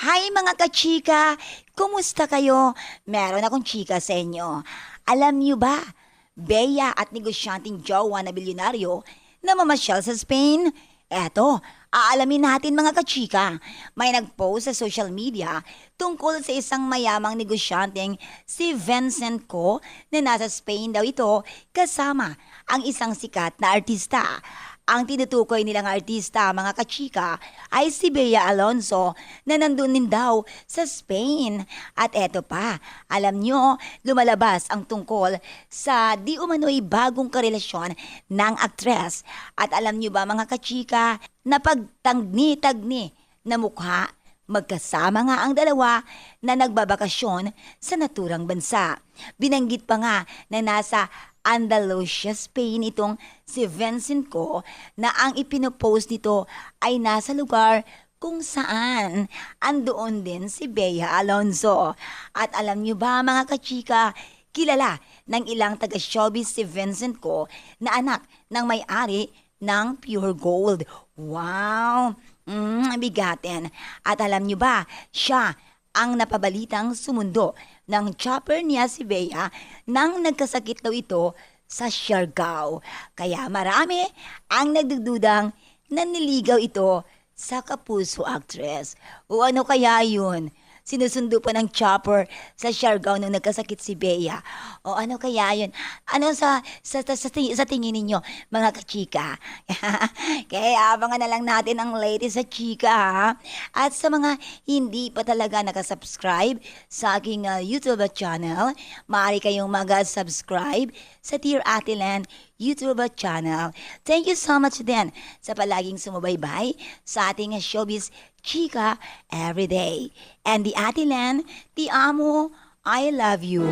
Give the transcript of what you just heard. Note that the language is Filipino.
Hi mga kachika! Kumusta kayo? Meron akong chika sa inyo. Alam niyo ba, Bea at negosyanteng jowa na bilyonaryo na mamasyal sa Spain? Eto, aalamin natin mga kachika. May nag-post sa social media tungkol sa isang mayamang negosyanteng si Vincent Co na nasa Spain daw ito kasama ang isang sikat na artista. Ang tinutukoy nilang artista, mga kachika, ay si Bea Alonso na nandun din daw sa Spain. At eto pa, alam nyo, lumalabas ang tungkol sa di umano'y bagong karelasyon ng aktres. At alam nyo ba mga kachika, na pagtagni-tagni na mukha, magkasama nga ang dalawa na nagbabakasyon sa naturang bansa. Binanggit pa nga na nasa Andalusia, Spain itong si Vincent Co na ang ipinopost nito ay nasa lugar kung saan andoon din si Bea Alonso. At alam niyo ba mga kachika, kilala ng ilang taga-showbiz si Vincent Co na anak ng may-ari ng Pure Gold. Wow! Bigatin. At alam niyo ba, siya ang napabalitang sumundo ng chopper niya si Bea nang nagkasakit daw ito sa Siargao. Kaya marami ang nagdududang naniligaw ito sa kapuso actress. O ano kaya yun? Sinusundo pa ng chopper sa Siargao nung nagkasakit si Bea. O ano kaya yun? Ano sa tingin ninyo, mga kachika? Kaya abangan na lang natin ang latest sa chika, ha? At sa mga hindi pa talaga nakasubscribe sa aking YouTube channel, maaari kayong mag-subscribe sa Dear Ate Len YouTube channel. Thank you so much din sa palaging sumubaybay sa ating showbiz chika everyday. And the Ate Len, ti amo, I love you.